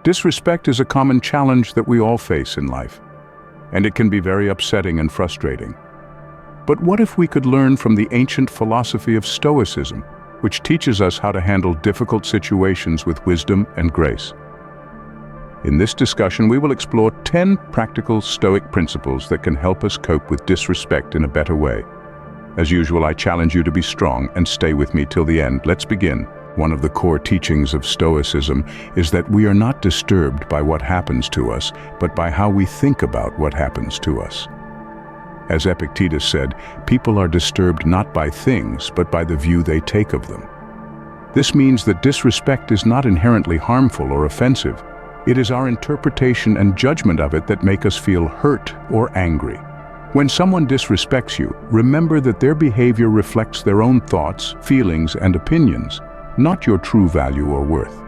Disrespect is a common challenge that we all face in life, and it can be very upsetting and frustrating. But what if we could learn from the ancient philosophy of Stoicism, which teaches us how to handle difficult situations with wisdom and grace? In this discussion, we will explore 10 practical Stoic principles that can help us cope with disrespect in a better way. As usual, I challenge you to be strong and stay with me till the end. Let's begin. One of the core teachings of Stoicism is that we are not disturbed by what happens to us, but by how we think about what happens to us. As Epictetus said, people are disturbed not by things, but by the view they take of them. This means that disrespect is not inherently harmful or offensive. It is our interpretation and judgment of it that make us feel hurt or angry. When someone disrespects you, remember that their behavior reflects their own thoughts, feelings, and opinions, not your true value or worth.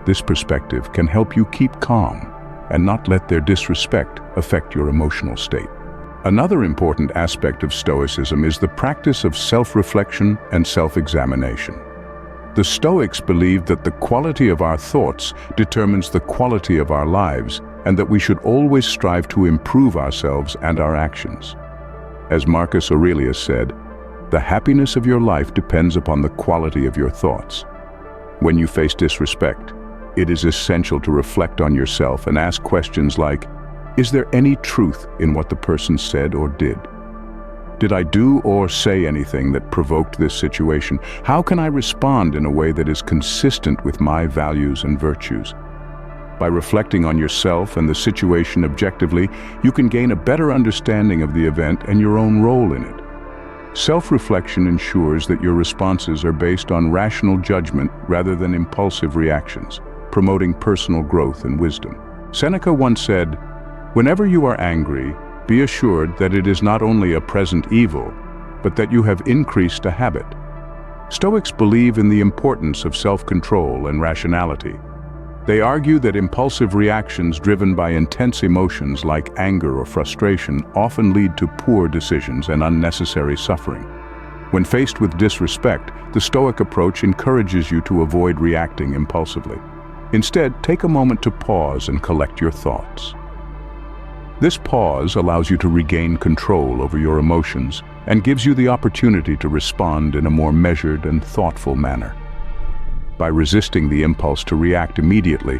This perspective can help you keep calm and not let their disrespect affect your emotional state. Another important aspect of Stoicism is the practice of self-reflection and self-examination. The Stoics believed that the quality of our thoughts determines the quality of our lives, and that we should always strive to improve ourselves and our actions. As Marcus Aurelius said, "The happiness of your life depends upon the quality of your thoughts." When you face disrespect, it is essential to reflect on yourself and ask questions like, is there any truth in what the person said or did? Did I do or say anything that provoked this situation? How can I respond in a way that is consistent with my values and virtues? By reflecting on yourself and the situation objectively, you can gain a better understanding of the event and your own role in it. Self-reflection ensures that your responses are based on rational judgment rather than impulsive reactions, promoting personal growth and wisdom. Seneca once said, "Whenever you are angry, be assured that it is not only a present evil, but that you have increased a habit." Stoics believe in the importance of self-control and rationality. They argue that impulsive reactions driven by intense emotions like anger or frustration often lead to poor decisions and unnecessary suffering. When faced with disrespect, the Stoic approach encourages you to avoid reacting impulsively. Instead, take a moment to pause and collect your thoughts. This pause allows you to regain control over your emotions and gives you the opportunity to respond in a more measured and thoughtful manner. By resisting the impulse to react immediately,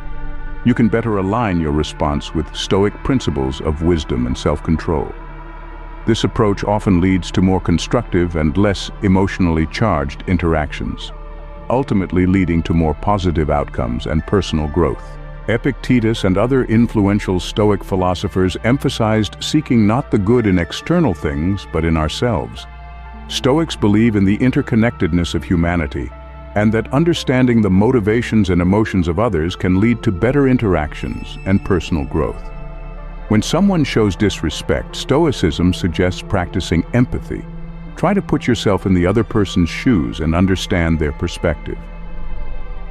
you can better align your response with Stoic principles of wisdom and self-control. This approach often leads to more constructive and less emotionally charged interactions, ultimately leading to more positive outcomes and personal growth. Epictetus and other influential Stoic philosophers emphasized seeking not the good in external things, but in ourselves. Stoics believe in the interconnectedness of humanity, and that understanding the motivations and emotions of others can lead to better interactions and personal growth. When someone shows disrespect, Stoicism suggests practicing empathy. Try to put yourself in the other person's shoes and understand their perspective.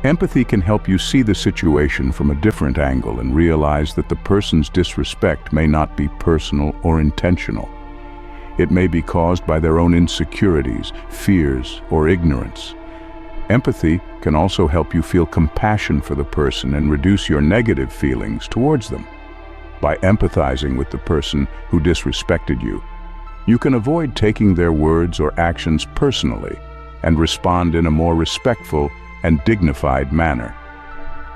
Empathy can help you see the situation from a different angle and realize that the person's disrespect may not be personal or intentional. It may be caused by their own insecurities, fears, or ignorance. Empathy can also help you feel compassion for the person and reduce your negative feelings towards them. By empathizing with the person who disrespected you, you can avoid taking their words or actions personally and respond in a more respectful and dignified manner.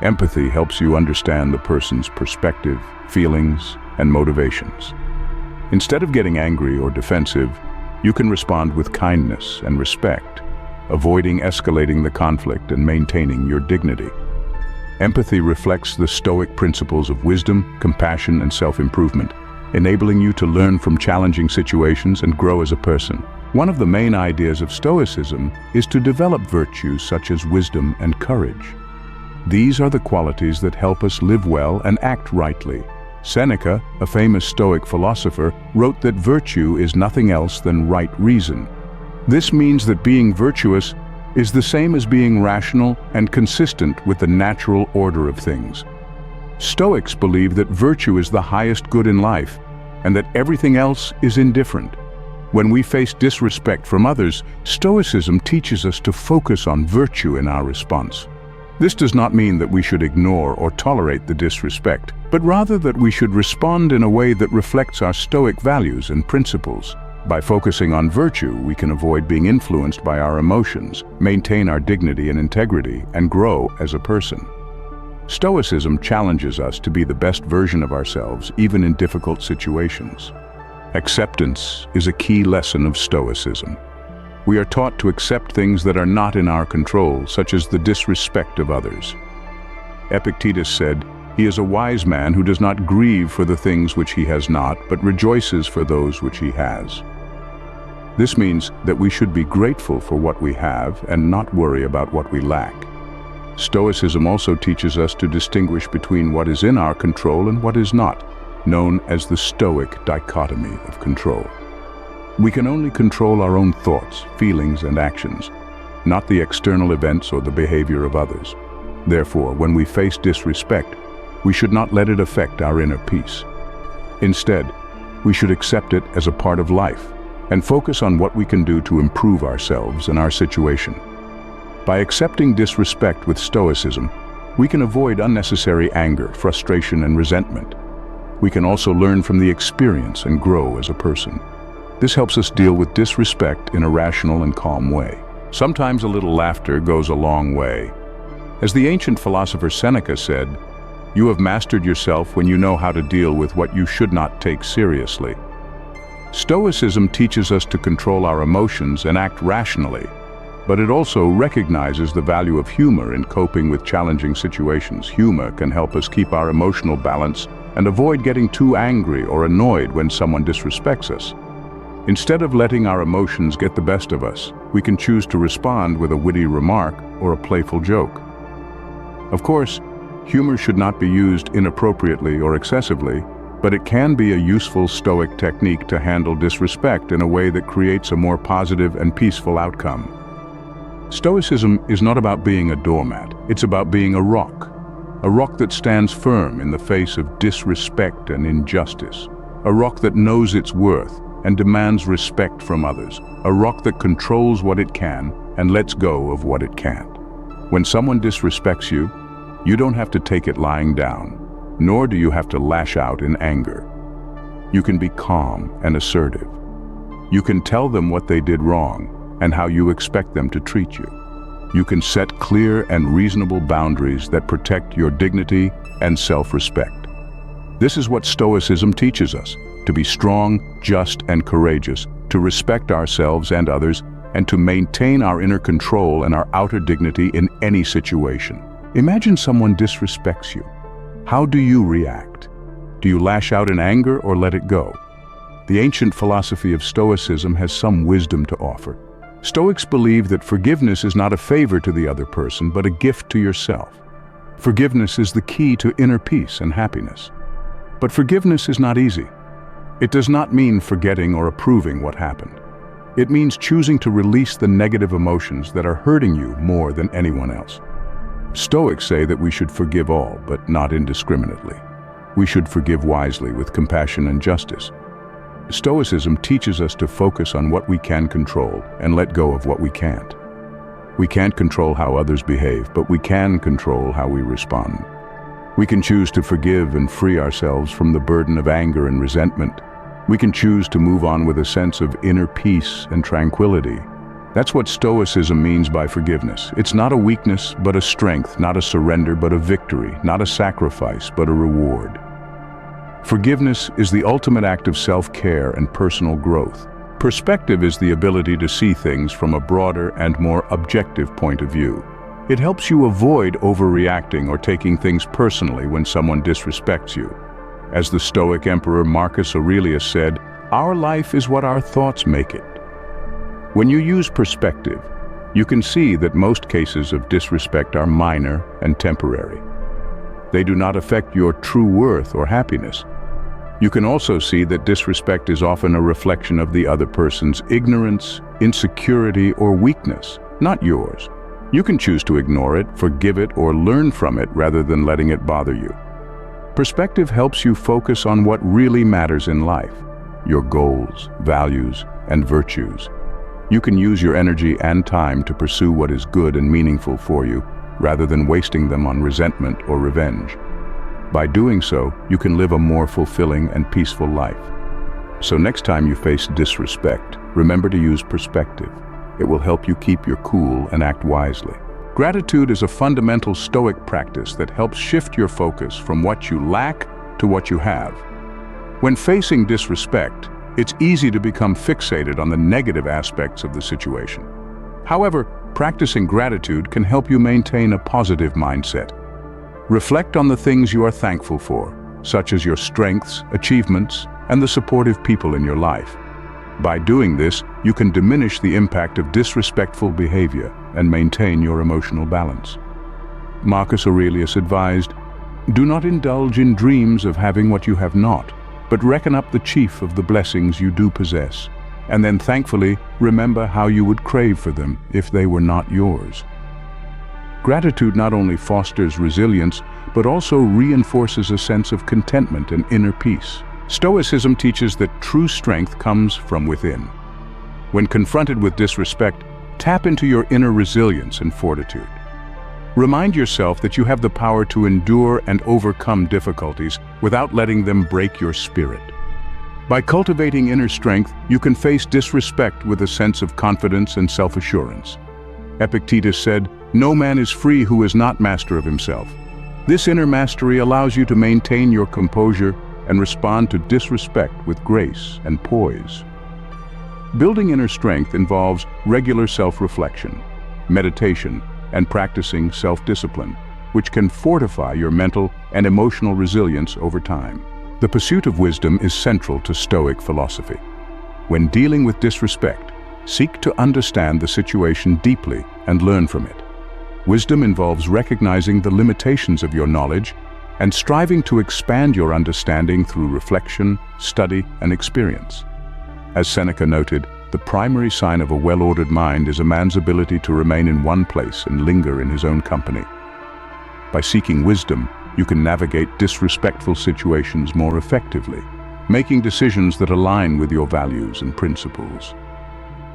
Empathy helps you understand the person's perspective, feelings, and motivations. Instead of getting angry or defensive, you can respond with kindness and respect, avoiding escalating the conflict and maintaining your dignity. Empathy reflects the Stoic principles of wisdom, compassion, and self-improvement, enabling you to learn from challenging situations and grow as a person. One of the main ideas of Stoicism is to develop virtues such as wisdom and courage. These are the qualities that help us live well and act rightly. Seneca, a famous Stoic philosopher, wrote that virtue is nothing else than right reason. This means that being virtuous is the same as being rational and consistent with the natural order of things. Stoics believe that virtue is the highest good in life and that everything else is indifferent. When we face disrespect from others, Stoicism teaches us to focus on virtue in our response. This does not mean that we should ignore or tolerate the disrespect, but rather that we should respond in a way that reflects our Stoic values and principles. By focusing on virtue, we can avoid being influenced by our emotions, maintain our dignity and integrity, and grow as a person. Stoicism challenges us to be the best version of ourselves, even in difficult situations. Acceptance is a key lesson of Stoicism. We are taught to accept things that are not in our control, such as the disrespect of others. Epictetus said, "He is a wise man who does not grieve for the things which he has not, but rejoices for those which he has." This means that we should be grateful for what we have and not worry about what we lack. Stoicism also teaches us to distinguish between what is in our control and what is not, known as the Stoic dichotomy of control. We can only control our own thoughts, feelings, and actions, not the external events or the behavior of others. Therefore, when we face disrespect, we should not let it affect our inner peace. Instead, we should accept it as a part of life and focus on what we can do to improve ourselves and our situation. By accepting disrespect with Stoicism, we can avoid unnecessary anger, frustration, and resentment. We can also learn from the experience and grow as a person. This helps us deal with disrespect in a rational and calm way. Sometimes a little laughter goes a long way. As the ancient philosopher Seneca said, "You have mastered yourself when you know how to deal with what you should not take seriously." Stoicism teaches us to control our emotions and act rationally, but it also recognizes the value of humor in coping with challenging situations. Humor can help us keep our emotional balance and avoid getting too angry or annoyed when someone disrespects us. Instead of letting our emotions get the best of us, we can choose to respond with a witty remark or a playful joke. Of course, humor should not be used inappropriately or excessively, but it can be a useful Stoic technique to handle disrespect in a way that creates a more positive and peaceful outcome. Stoicism is not about being a doormat, it's about being a rock that stands firm in the face of disrespect and injustice, a rock that knows its worth and demands respect from others, a rock that controls what it can and lets go of what it can't. When someone disrespects you, you don't have to take it lying down, nor do you have to lash out in anger. You can be calm and assertive. You can tell them what they did wrong and how you expect them to treat you. You can set clear and reasonable boundaries that protect your dignity and self-respect. This is what Stoicism teaches us: to be strong, just, and courageous, to respect ourselves and others, and to maintain our inner control and our outer dignity in any situation. Imagine someone disrespects you. How do you react? Do you lash out in anger or let it go? The ancient philosophy of Stoicism has some wisdom to offer. Stoics believe that forgiveness is not a favor to the other person, but a gift to yourself. Forgiveness is the key to inner peace and happiness. But forgiveness is not easy. It does not mean forgetting or approving what happened. It means choosing to release the negative emotions that are hurting you more than anyone else. Stoics say that we should forgive all, but not indiscriminately. We should forgive wisely with compassion and justice. Stoicism teaches us to focus on what we can control and let go of what we can't. We can't control how others behave, but we can control how we respond. We can choose to forgive and free ourselves from the burden of anger and resentment. We can choose to move on with a sense of inner peace and tranquility. That's what Stoicism means by forgiveness. It's not a weakness, but a strength, not a surrender, but a victory, not a sacrifice, but a reward. Forgiveness is the ultimate act of self-care and personal growth. Perspective is the ability to see things from a broader and more objective point of view. It helps you avoid overreacting or taking things personally when someone disrespects you. As the Stoic Emperor Marcus Aurelius said, "Our life is what our thoughts make it." When you use perspective, you can see that most cases of disrespect are minor and temporary. They do not affect your true worth or happiness. You can also see that disrespect is often a reflection of the other person's ignorance, insecurity, or weakness, not yours. You can choose to ignore it, forgive it, or learn from it rather than letting it bother you. Perspective helps you focus on what really matters in life: your goals, values, and virtues. You can use your energy and time to pursue what is good and meaningful for you, rather than wasting them on resentment or revenge. By doing so, you can live a more fulfilling and peaceful life. So next time you face disrespect, remember to use perspective. It will help you keep your cool and act wisely. Gratitude is a fundamental Stoic practice that helps shift your focus from what you lack to what you have. When facing disrespect, it's easy to become fixated on the negative aspects of the situation. However, practicing gratitude can help you maintain a positive mindset. Reflect on the things you are thankful for, such as your strengths, achievements, and the supportive people in your life. By doing this, you can diminish the impact of disrespectful behavior and maintain your emotional balance. Marcus Aurelius advised, "Do not indulge in dreams of having what you have not, but reckon up the chief of the blessings you do possess, and then thankfully remember how you would crave for them if they were not yours." Gratitude not only fosters resilience, but also reinforces a sense of contentment and inner peace. Stoicism teaches that true strength comes from within. When confronted with disrespect, tap into your inner resilience and fortitude. Remind yourself that you have the power to endure and overcome difficulties without letting them break your spirit. By cultivating inner strength, you can face disrespect with a sense of confidence and self-assurance. Epictetus said, "No man is free who is not master of himself." This inner mastery allows you to maintain your composure and respond to disrespect with grace and poise. Building inner strength involves regular self-reflection, meditation, and practicing self-discipline, which can fortify your mental and emotional resilience over time. The pursuit of wisdom is central to Stoic philosophy. When dealing with disrespect, seek to understand the situation deeply and learn from it. Wisdom involves recognizing the limitations of your knowledge and striving to expand your understanding through reflection, study, and experience. As Seneca noted, the primary sign of a well-ordered mind is a man's ability to remain in one place and linger in his own company. By seeking wisdom, you can navigate disrespectful situations more effectively, making decisions that align with your values and principles.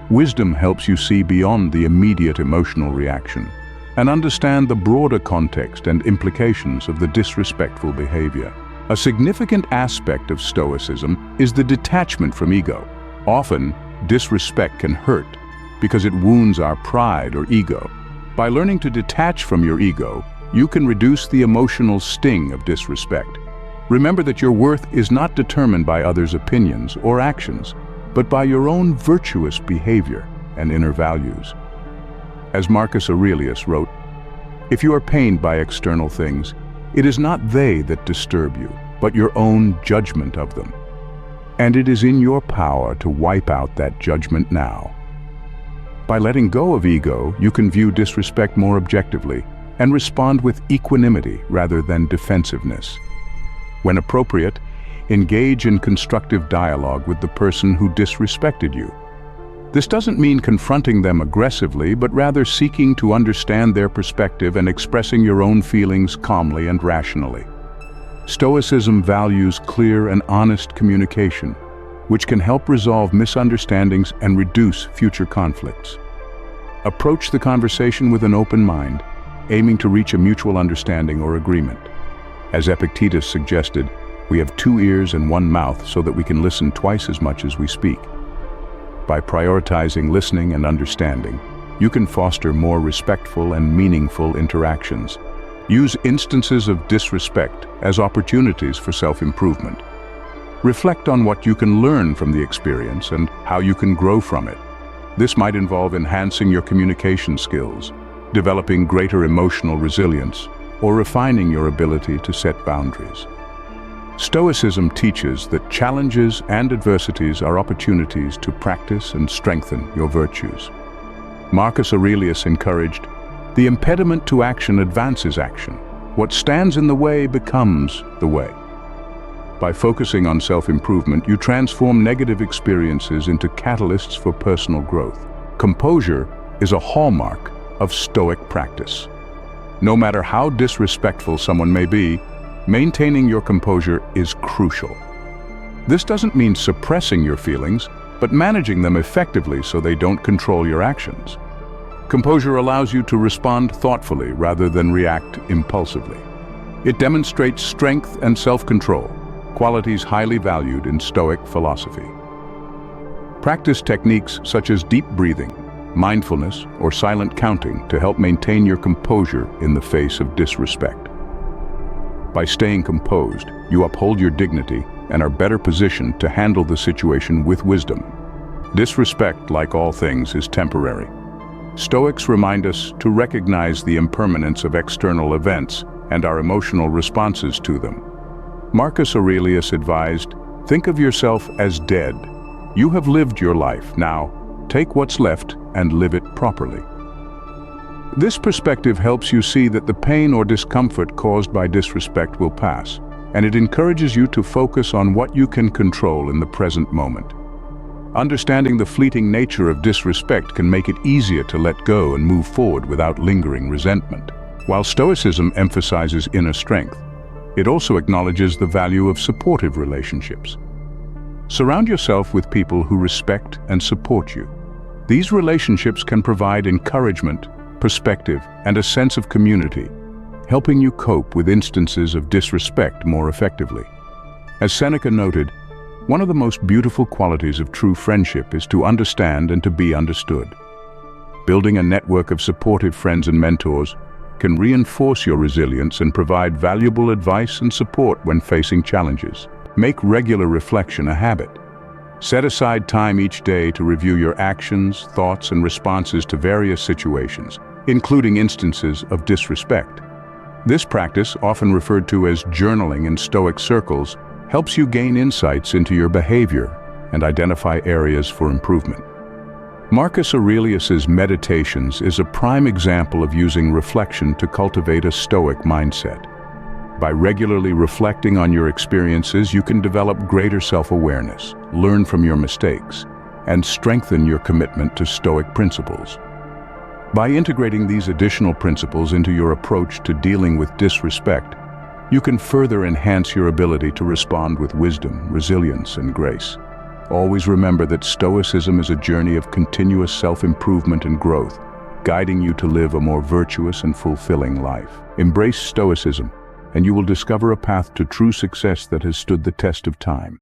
Wisdom helps you see beyond the immediate emotional reaction and understand the broader context and implications of the disrespectful behavior. A significant aspect of Stoicism is the detachment from ego. Often, disrespect can hurt because it wounds our pride or ego. By learning to detach from your ego, you can reduce the emotional sting of disrespect. Remember that your worth is not determined by others' opinions or actions, but by your own virtuous behavior and inner values. As Marcus Aurelius wrote, "If you are pained by external things, it is not they that disturb you, but your own judgment of them. And it is in your power to wipe out that judgment now." By letting go of ego, you can view disrespect more objectively and respond with equanimity rather than defensiveness. When appropriate, engage in constructive dialogue with the person who disrespected you. This doesn't mean confronting them aggressively, but rather seeking to understand their perspective and expressing your own feelings calmly and rationally. Stoicism values clear and honest communication, which can help resolve misunderstandings and reduce future conflicts. Approach the conversation with an open mind, aiming to reach a mutual understanding or agreement. As Epictetus suggested, we have 2 ears and 1 mouth so that we can listen twice as much as we speak. By prioritizing listening and understanding, you can foster more respectful and meaningful interactions. Use instances of disrespect as opportunities for self-improvement. Reflect on what you can learn from the experience and how you can grow from it. This might involve enhancing your communication skills, developing greater emotional resilience, or refining your ability to set boundaries. Stoicism teaches that challenges and adversities are opportunities to practice and strengthen your virtues. Marcus Aurelius encouraged, "The impediment to action advances action. What stands in the way becomes the way." By focusing on self-improvement, you transform negative experiences into catalysts for personal growth. Composure is a hallmark of Stoic practice. No matter how disrespectful someone may be, maintaining your composure is crucial. This doesn't mean suppressing your feelings, but managing them effectively so they don't control your actions. Composure allows you to respond thoughtfully rather than react impulsively. It demonstrates strength and self-control, qualities highly valued in Stoic philosophy. Practice techniques such as deep breathing, mindfulness, or silent counting to help maintain your composure in the face of disrespect. By staying composed, you uphold your dignity and are better positioned to handle the situation with wisdom. Disrespect, like all things, is temporary. Stoics remind us to recognize the impermanence of external events and our emotional responses to them. Marcus Aurelius advised, "Think of yourself as dead. You have lived your life. Now, take what's left and live it properly." This perspective helps you see that the pain or discomfort caused by disrespect will pass, and it encourages you to focus on what you can control in the present moment. Understanding the fleeting nature of disrespect can make it easier to let go and move forward without lingering resentment. While Stoicism emphasizes inner strength, it also acknowledges the value of supportive relationships. Surround yourself with people who respect and support you. These relationships can provide encouragement, perspective, and a sense of community, helping you cope with instances of disrespect more effectively. As Seneca noted, one of the most beautiful qualities of true friendship is to understand and to be understood. Building a network of supportive friends and mentors can reinforce your resilience and provide valuable advice and support when facing challenges. Make regular reflection a habit. Set aside time each day to review your actions, thoughts, and responses to various situations, including instances of disrespect. This practice, often referred to as journaling in Stoic circles, helps you gain insights into your behavior and identify areas for improvement. Marcus Aurelius's Meditations is a prime example of using reflection to cultivate a Stoic mindset. By regularly reflecting on your experiences, you can develop greater self-awareness, learn from your mistakes, and strengthen your commitment to Stoic principles. By integrating these additional principles into your approach to dealing with disrespect, you can further enhance your ability to respond with wisdom, resilience, and grace. Always remember that Stoicism is a journey of continuous self-improvement and growth, guiding you to live a more virtuous and fulfilling life. Embrace Stoicism, and you will discover a path to true success that has stood the test of time.